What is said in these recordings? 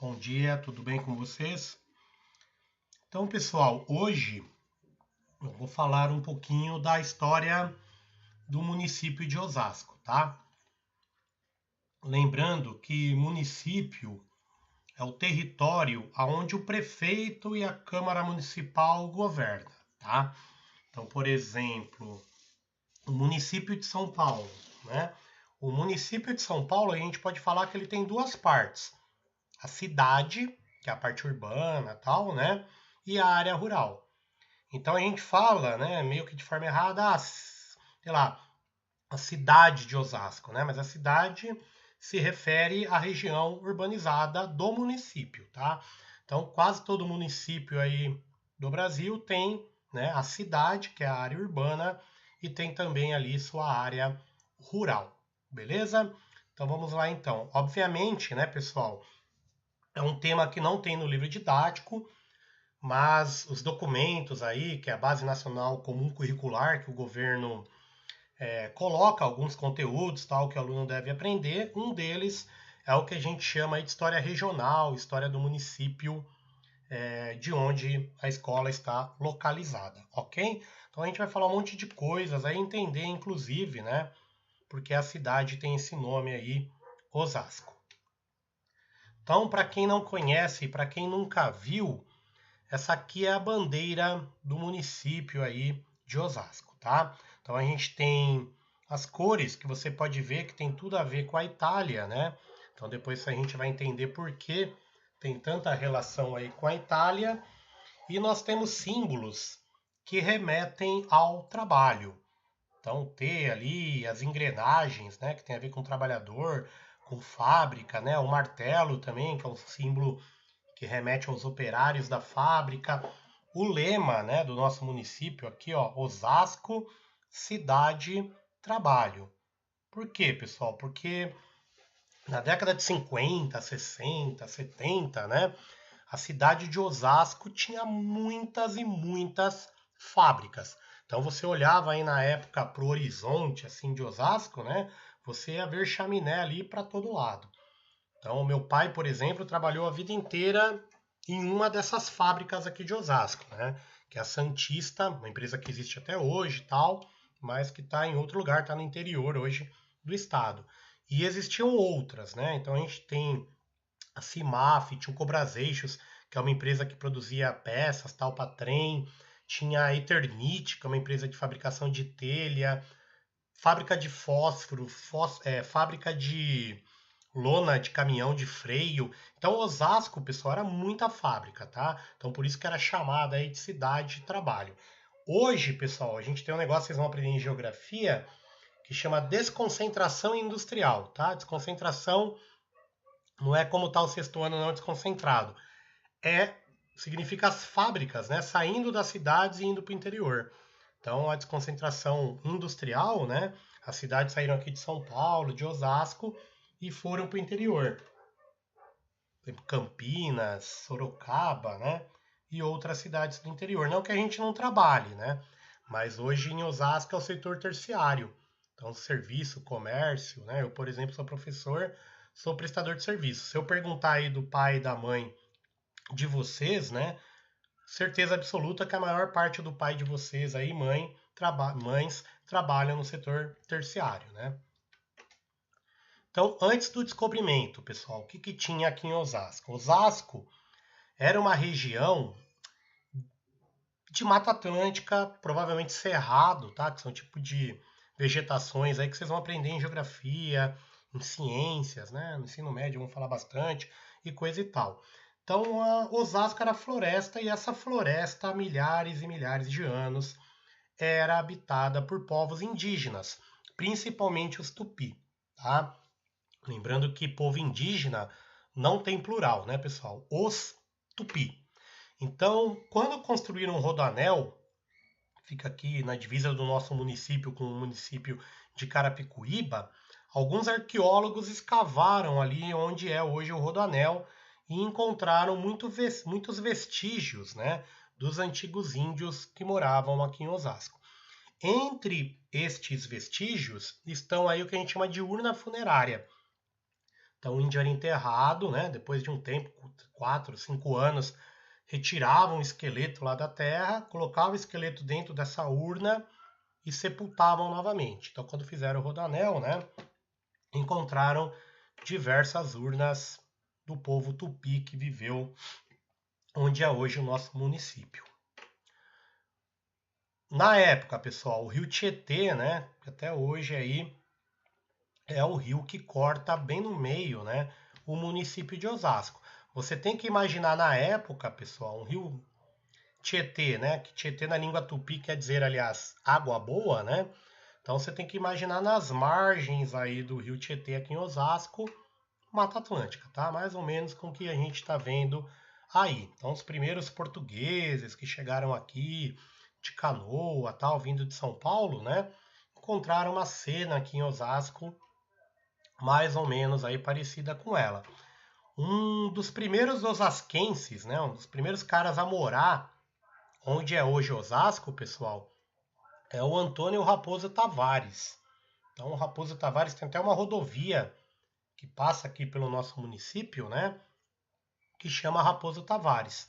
Bom dia, tudo bem com vocês? Então, pessoal, hoje eu vou falar um pouquinho da história do município de Osasco, tá? Lembrando que município é o território onde o prefeito e a Câmara Municipal governam, tá? Então, por exemplo, o município de São Paulo, né? O município de São Paulo, a gente pode falar que ele tem duas partes. A cidade, que é a parte urbana, tal, né? E a área rural. Então a gente fala, né, meio que de forma errada, sei lá, a cidade de Osasco, né? Mas a cidade se refere à região urbanizada do município, tá? Então quase todo município aí do Brasil tem, né, a cidade, que é a área urbana, e tem também ali sua área rural, beleza? Então vamos lá então. Obviamente, né, pessoal, é um tema que não tem no livro didático, mas os documentos aí, que é a Base Nacional Comum Curricular, que o governo coloca alguns conteúdos tal que o aluno deve aprender, um deles é o que a gente chama de história regional, história do município de onde a escola está localizada, ok? Então a gente vai falar um monte de coisas, aí entender inclusive, né, porque a cidade tem esse nome aí, Osasco. Então, para quem não conhece, para quem nunca viu, essa aqui é a bandeira do município aí de Osasco, tá? Então a gente tem as cores que você pode ver que tem tudo a ver com a Itália, né? Então depois a gente vai entender por que tem tanta relação aí com a Itália. E nós temos símbolos que remetem ao trabalho. Então T ali, as engrenagens, né, que tem a ver com o trabalhador, com fábrica, né? O martelo também, que é um símbolo que remete aos operários da fábrica. O lema, né, do nosso município aqui, ó, Osasco, cidade, trabalho. Por quê, pessoal? Porque na década de 50, 60, 70, né, a cidade de Osasco tinha muitas e muitas fábricas. Então você olhava aí na época para o horizonte assim de Osasco, né? Você ia ver chaminé ali para todo lado. Então, meu pai, por exemplo, trabalhou a vida inteira em uma dessas fábricas aqui de Osasco, né? Que é a Santista, uma empresa que existe até hoje e tal, mas que está em outro lugar, está no interior hoje do estado. E existiam outras, né? Então a gente tem a Cimaf, tinha o Cobraseixos, que é uma empresa que produzia peças tal para trem, tinha a Eternit, que é uma empresa de fabricação de telha, fábrica de fósforo, fábrica de lona de caminhão de freio. Então, Osasco, pessoal, era muita fábrica, tá? Então, por isso que era chamada aí de cidade de trabalho. Hoje, pessoal, a gente tem um negócio que vocês vão aprender em geografia que chama desconcentração industrial, tá? Desconcentração não é como tá o sexto ano não desconcentrado. É significa as fábricas, né, saindo das cidades e indo para o interior. Então, a desconcentração industrial, né? As cidades saíram aqui de São Paulo, de Osasco e foram para o interior. Por exemplo, Campinas, Sorocaba, né? E outras cidades do interior. Não que a gente não trabalhe, né? Mas hoje em Osasco é o setor terciário. Então, serviço, comércio, né? Eu, por exemplo, sou professor, sou prestador de serviço. Se eu perguntar aí do pai e da mãe de vocês, né? Certeza absoluta que a maior parte do pai de vocês aí, mães, trabalham no setor terciário, né? Então, antes do descobrimento, pessoal, o que, que tinha aqui em Osasco? Osasco era uma região de Mata Atlântica, provavelmente cerrado, tá? Que são tipo de vegetações aí que vocês vão aprender em geografia, em ciências, né? No ensino médio vão falar bastante e coisa e tal. Então, a Osasco era floresta e essa floresta há milhares e milhares de anos era habitada por povos indígenas, principalmente os tupi, tá? Lembrando que povo indígena não tem plural, né, pessoal? Os tupi. Então, quando construíram o Rodoanel, fica aqui na divisa do nosso município com o município de Carapicuíba, alguns arqueólogos escavaram ali onde é hoje o Rodoanel e encontraram muitos vestígios, né, dos antigos índios que moravam aqui em Osasco. Entre estes vestígios estão aí o que a gente chama de urna funerária. Então o índio era enterrado, né, depois de um tempo, 4, 5 anos, retiravam o esqueleto lá da terra, colocavam o esqueleto dentro dessa urna e sepultavam novamente. Então, quando fizeram o rodoanel, né, encontraram diversas urnas do povo tupi que viveu onde é hoje o nosso município. Na época, pessoal, o rio Tietê, né, até hoje aí é o rio que corta bem no meio, né, o município de Osasco. Você tem que imaginar na época, pessoal, um rio Tietê, né, que Tietê na língua tupi quer dizer, aliás, água boa, né? Então você tem que imaginar nas margens aí do rio Tietê aqui em Osasco, Mata Atlântica, tá? Mais ou menos com o que a gente está vendo aí. Então os primeiros portugueses que chegaram aqui de canoa, tal, vindo de São Paulo, né? Encontraram uma cena aqui em Osasco mais ou menos aí parecida com ela. Um dos primeiros osasquenses, né? Um dos primeiros caras a morar onde é hoje Osasco, pessoal, é o Antônio Raposo Tavares. Então o Raposo Tavares tem até uma rodovia que passa aqui pelo nosso município, né? Que chama Raposo Tavares.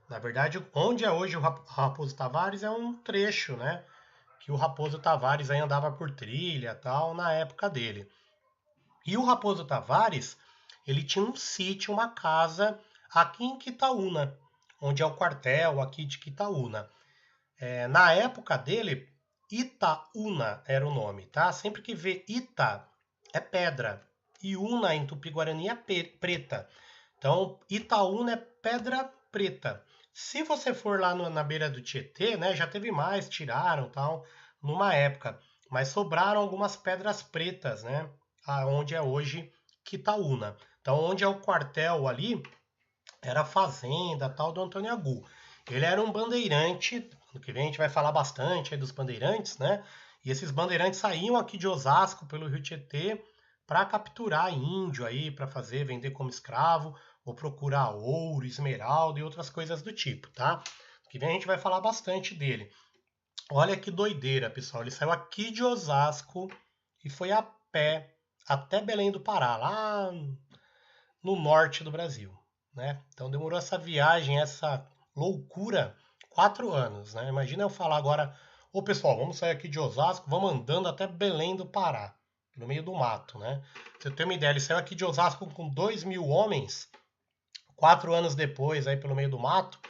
Na verdade, onde é hoje o Raposo Tavares é um trecho, né? Que o Raposo Tavares aí andava por trilha tal na época dele. E o Raposo Tavares, ele tinha um sítio, uma casa aqui em Quitaúna, onde é o quartel aqui de Quitaúna. Na época dele, Itaúna era o nome, tá? Sempre que vê Ita, é pedra. E Una em Tupi-Guarani é preta. Então, Itaúna é pedra preta. Se você for lá na beira do Tietê, né, já teve mais, tiraram tal, numa época. Mas sobraram algumas pedras pretas, né? Onde é hoje Quitaúna. Então, onde é o quartel ali, era a fazenda tal do Antônio Agu. Ele era um bandeirante, no que vem a gente vai falar bastante aí dos bandeirantes, né? E esses bandeirantes saíam aqui de Osasco pelo Rio Tietê para capturar índio aí, para fazer, vender como escravo, ou procurar ouro, esmeralda e outras coisas do tipo, tá? No que vem a gente vai falar bastante dele. Olha que doideira, pessoal. Ele saiu aqui de Osasco e foi a pé até Belém do Pará, lá no norte do Brasil, né? Então demorou essa viagem, essa loucura, 4 anos, né? Imagina eu falar agora, ô pessoal, vamos sair aqui de Osasco, vamos andando até Belém do Pará, no meio do mato, né? Pra você ter uma ideia, ele saiu aqui de Osasco com 2.000 homens, 4 anos depois, aí pelo meio do mato,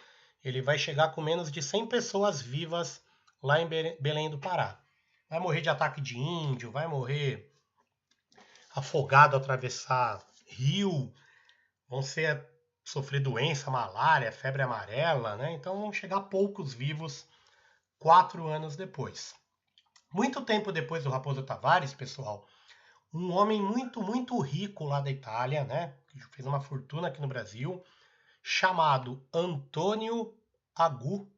ele vai chegar com menos de 100 pessoas vivas lá em Belém do Pará. Vai morrer de ataque de índio, vai morrer afogado ao atravessar rio, vão sofrer doença, malária, febre amarela, né? Então vão chegar poucos vivos 4 anos depois. Muito tempo depois do Raposo Tavares, pessoal, um homem muito, muito rico lá da Itália, né? Que fez uma fortuna aqui no Brasil, chamado Antônio Agu.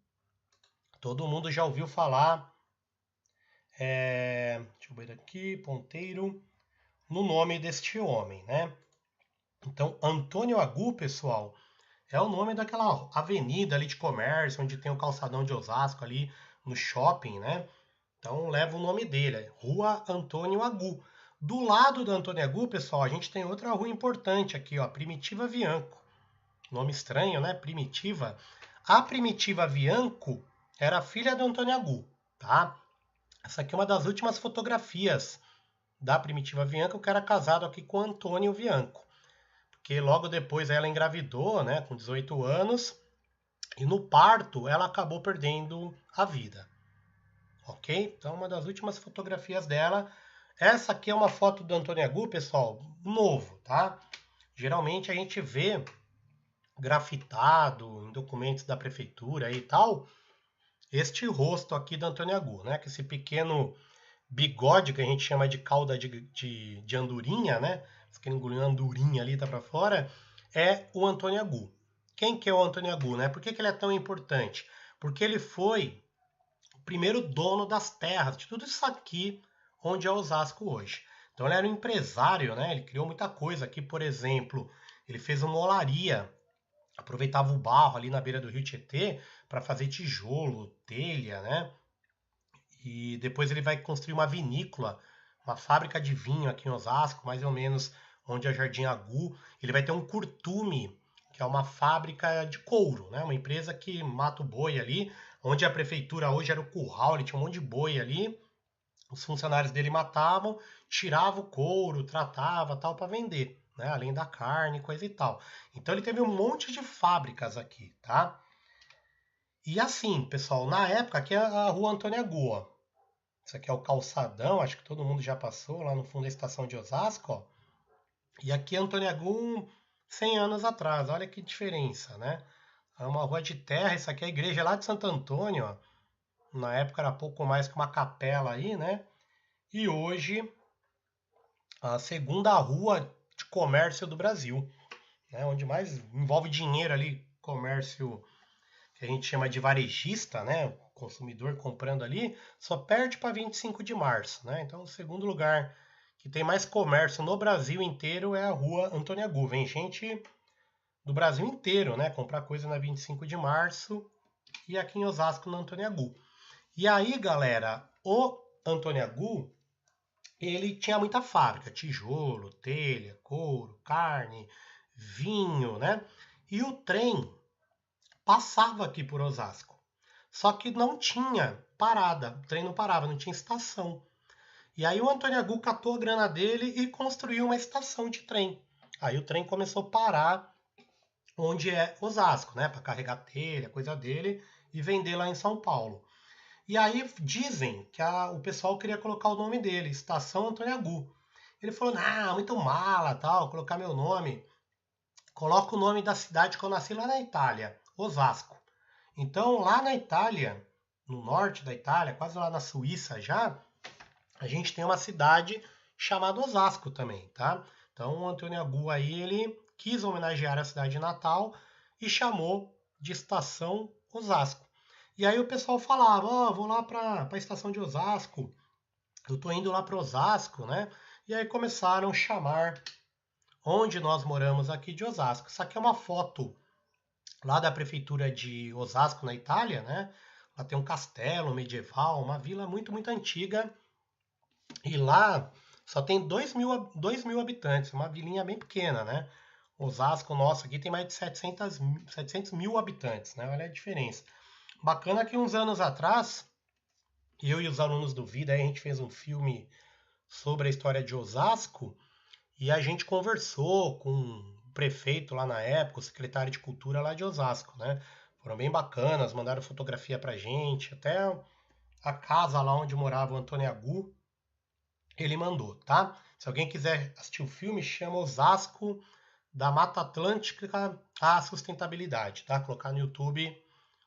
Todo mundo já ouviu falar, deixa eu ver aqui, ponteiro, no nome deste homem, né? Então, Antônio Agu, pessoal, é o nome daquela avenida ali de comércio, onde tem o calçadão de Osasco ali no shopping, né? Então leva o nome dele, Rua Antônio Agu. Do lado do Antônio Agu, pessoal, a gente tem outra rua importante aqui, ó, Primitiva Vianco. Nome estranho, né? Primitiva. A Primitiva Vianco era filha do Antônio Agu, tá? Essa aqui é uma das últimas fotografias da Primitiva Vianco, que era casado aqui com Antônio Vianco. Porque logo depois ela engravidou, né, com 18 anos, e no parto ela acabou perdendo a vida. Ok? Então, uma das últimas fotografias dela. Essa aqui é uma foto do Antônio Agu, pessoal, novo, tá? Geralmente a gente vê grafitado em documentos da prefeitura e tal, este rosto aqui do Antônio Agu, né? Que esse pequeno bigode que a gente chama de cauda de andorinha, né? Que engoliu andorinha ali, tá para fora, é o Antônio Agu. Quem que é o Antônio Agu, né? Por que ele é tão importante? Porque ele foi o primeiro dono das terras, de tudo isso aqui onde é Osasco hoje. Então ele era um empresário, né? Ele criou muita coisa aqui, por exemplo, ele fez uma olaria, aproveitava o barro ali na beira do rio Tietê para fazer tijolo, telha, né? E depois ele vai construir uma vinícola, uma fábrica de vinho aqui em Osasco, mais ou menos onde é Jardim Agu. Ele vai ter um curtume, que é uma fábrica de couro, né? Uma empresa que mata o boi ali, onde a prefeitura hoje era o curral, ele tinha um monte de boi ali, os funcionários dele matavam, tiravam o couro, tratava tal para vender, né? Além da carne, coisa e tal. Então ele teve um monte de fábricas aqui, tá? E assim, pessoal, na época aqui é a Rua Antônia Gu, ó. Isso aqui é o calçadão, acho que todo mundo já passou lá no fundo da estação de Osasco, ó. E aqui é Antônia Gu 100 anos atrás, olha que diferença, né? É uma rua de terra, isso aqui é a igreja lá de Santo Antônio, ó. Na época era pouco mais que uma capela aí, né? E hoje a segunda rua de comércio do Brasil, né? Onde mais envolve dinheiro ali, comércio que a gente chama de varejista, né? O consumidor comprando ali, só perde para 25 de março, né? Então, o segundo lugar que tem mais comércio no Brasil inteiro é a Rua Antônia Gu. Vem gente do Brasil inteiro, né? Comprar coisa na 25 de março e aqui em Osasco na Antônia Gu. E aí, galera, o Antônia Gu, ele tinha muita fábrica, tijolo, telha, couro, carne, vinho, né? E o trem passava aqui por Osasco. Só que não tinha parada, o trem não parava, não tinha estação. E aí o Antônio Agu catou a grana dele e construiu uma estação de trem. Aí o trem começou a parar onde é Osasco, né? Para carregar telha, coisa dele, e vender lá em São Paulo. E aí dizem que o pessoal queria colocar o nome dele, Estação Antônio Agu. Ele falou, não, muito mala, tal, colocar meu nome. Coloca o nome da cidade que eu nasci lá na Itália, Osasco. Então, lá na Itália, no norte da Itália, quase lá na Suíça já, a gente tem uma cidade chamada Osasco também, tá? Então, o Antônio Agu aí, ele quis homenagear a cidade natal e chamou de Estação Osasco. E aí o pessoal falava, ó, vou lá para a estação de Osasco, eu tô indo lá para Osasco, né? E aí começaram a chamar onde nós moramos aqui de Osasco. Isso aqui é uma foto lá da prefeitura de Osasco, na Itália, né? Lá tem um castelo medieval, uma vila muito, muito antiga. E lá só tem 2.000 habitantes, uma vilinha bem pequena, né? Osasco, nosso aqui, tem mais de 700 mil habitantes, né? Olha a diferença. Bacana que uns anos atrás, eu e os alunos do Vida, a gente fez um filme sobre a história de Osasco e a gente conversou com o prefeito lá na época, o secretário de Cultura lá de Osasco, né? Foram bem bacanas, mandaram fotografia pra gente, até a casa lá onde morava o Antônio Agu, ele mandou, tá? Se alguém quiser assistir o filme, chama Osasco da Mata Atlântica à Sustentabilidade, tá? Colocar no YouTube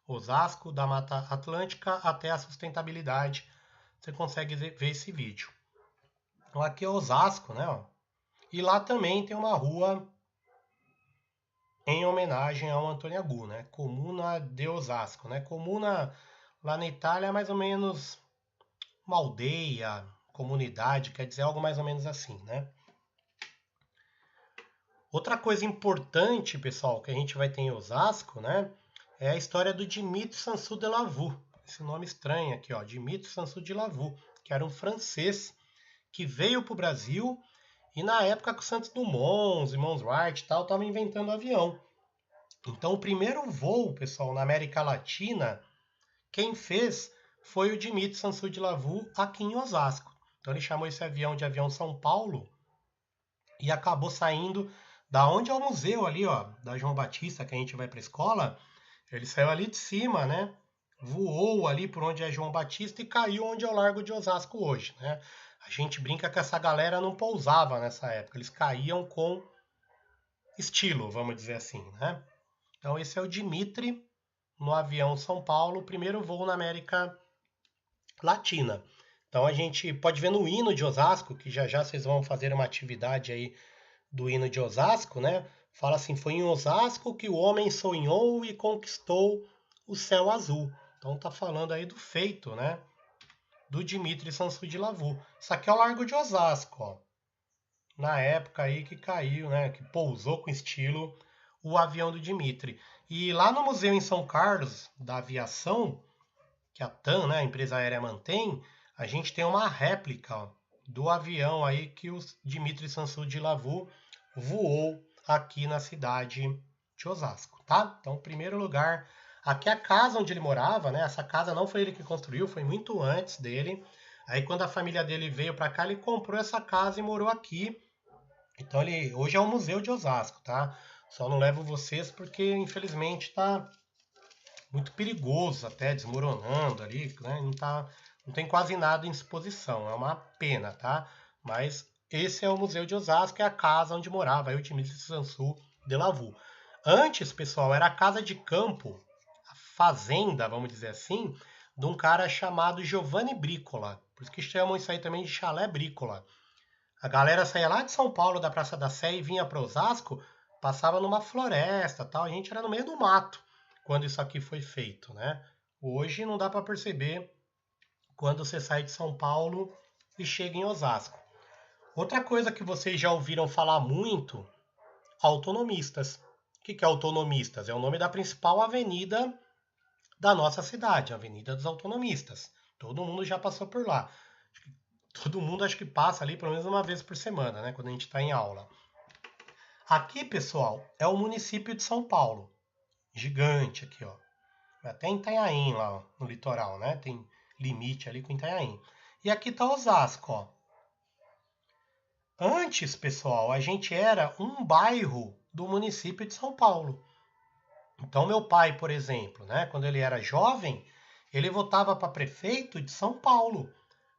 Osasco da Mata Atlântica até a Sustentabilidade, você consegue ver esse vídeo. Então aqui é Osasco, né? Ó. E lá também tem uma rua em homenagem ao Antônio Agu, né? Comuna de Osasco, né? Comuna lá na Itália é mais ou menos uma aldeia, comunidade, quer dizer algo mais ou menos assim, né? Outra coisa importante, pessoal, que a gente vai ter em Osasco, né? É a história do Dimitri Sansou de Lavaux. Esse nome estranho aqui, ó, Dimitri Sansou de Lavaux, que era um francês que veio para o Brasil e na época que o Santos Dumont, os irmãos Wright e tal, estavam inventando avião. Então o primeiro voo, pessoal, na América Latina, quem fez foi o Dimitri Sansou de Lavaux aqui em Osasco. Então ele chamou esse avião de Avião São Paulo e acabou saindo da onde é o museu ali, ó, da João Batista, que a gente vai para a escola. Ele saiu ali de cima, né? Voou ali por onde é João Batista e caiu onde é o Largo de Osasco hoje, né? A gente brinca que essa galera não pousava nessa época, eles caíam com estilo, vamos dizer assim, né? Então esse é o Dimitri no avião São Paulo, primeiro voo na América Latina. Então a gente pode ver no hino de Osasco, que já já vocês vão fazer uma atividade aí do hino de Osasco, né? Fala assim, foi em Osasco que o homem sonhou e conquistou o céu azul. Então tá falando aí do feito, né? Do Dimitri Sansou de Lavaux. Isso aqui é o Largo de Osasco, ó. Na época aí que caiu, né? Que pousou com estilo o avião do Dimitri. E lá no museu em São Carlos da aviação, que a TAM, né, a empresa aérea mantém, a gente tem uma réplica, ó, do avião aí que o Dimitri Sansou de Lavaux voou aqui na cidade de Osasco, tá? Então, primeiro lugar, aqui é a casa onde ele morava, né? Essa casa não foi ele que construiu, foi muito antes dele. Aí, quando a família dele veio para cá, ele comprou essa casa e morou aqui. Então, ele hoje é o Museu de Osasco, tá? Só não levo vocês porque, infelizmente, tá muito perigoso, até desmoronando ali, né? Não tem quase nada em exposição, é uma pena, tá? Mas esse é o Museu de Osasco, é a casa onde morava Eutimício Sansu de Lavaux. Antes, pessoal, era a casa de campo, a fazenda, vamos dizer assim, de um cara chamado Giovanni Bricola. Por isso que chamam isso aí também de chalé Bricola. A galera saía lá de São Paulo, da Praça da Sé, e vinha para Osasco, passava numa floresta, tal. A gente era no meio do mato quando isso aqui foi feito, né? Hoje não dá para perceber quando você sai de São Paulo e chega em Osasco. Outra coisa que vocês já ouviram falar muito, autonomistas. O que é autonomistas? É o nome da principal avenida da nossa cidade, a Avenida dos Autonomistas. Todo mundo já passou por lá. Todo mundo acho que passa ali pelo menos uma vez por semana, né? Quando a gente está em aula. Aqui, pessoal, é o município de São Paulo. Gigante aqui, ó. Até em Itanhaém, lá ó, no litoral, né? Tem limite ali com Itanhaém. E aqui está Osasco, ó. Antes, pessoal, a gente era um bairro do município de São Paulo. Então, meu pai, por exemplo, né? Quando ele era jovem, ele votava para prefeito de São Paulo.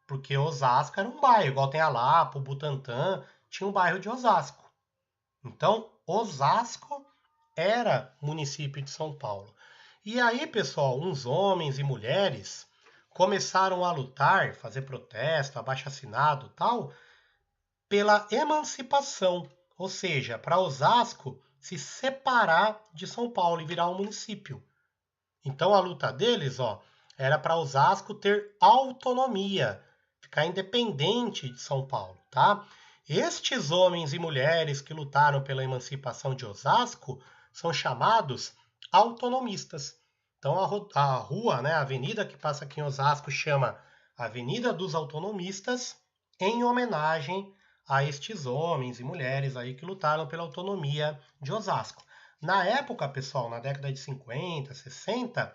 Porque Osasco era um bairro, igual tem a Lapa, o Butantã, tinha um bairro de Osasco. Então, Osasco era município de São Paulo. E aí, pessoal, uns homens e mulheres começaram a lutar, fazer protesto, abaixo-assinado, tal, pela emancipação, ou seja, para Osasco se separar de São Paulo e virar um município. Então a luta deles, ó, era para Osasco ter autonomia, ficar independente de São Paulo, tá? Estes homens e mulheres que lutaram pela emancipação de Osasco são chamados autonomistas. Então a rua, né, a avenida que passa aqui em Osasco chama Avenida dos Autonomistas, em homenagem a estes homens e mulheres aí que lutaram pela autonomia de Osasco. Na época, pessoal, na década de 50, 60,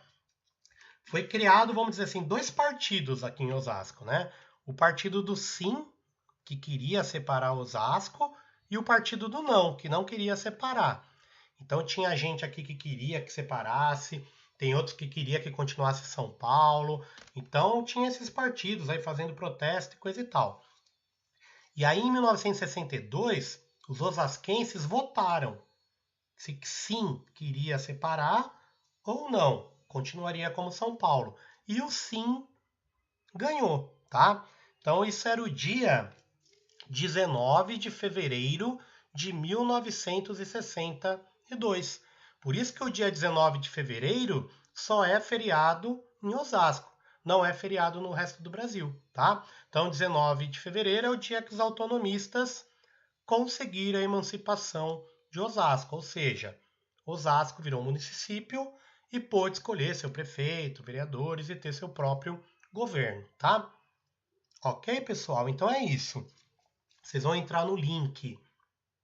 foi criado, vamos dizer assim, dois partidos aqui em Osasco, né? O partido do sim, que queria separar Osasco, e o partido do não, que não queria separar. Então tinha gente aqui que queria que separasse, tem outros que queria que continuasse São Paulo. Então tinha esses partidos aí fazendo protesto e coisa e tal. E aí em 1962, os osasquenses votaram se sim queria separar ou não, continuaria como São Paulo. E o sim ganhou, tá? Então isso era o dia 19 de fevereiro de 1962. Por isso que o dia 19 de fevereiro só é feriado em Osasco, não é feriado no resto do Brasil, tá? Então 19 de fevereiro é o dia que os autonomistas conseguiram a emancipação de Osasco, ou seja, Osasco virou um município e pôde escolher seu prefeito, vereadores e ter seu próprio governo, tá? Ok, pessoal? Então é isso. Vocês vão entrar no link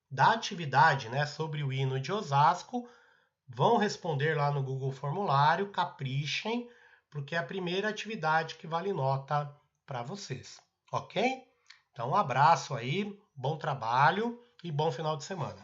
da atividade, né, sobre o hino de Osasco, vão responder lá no Google Formulário, caprichem, porque é a primeira atividade que vale nota para vocês, ok? Então um abraço aí, bom trabalho e bom final de semana.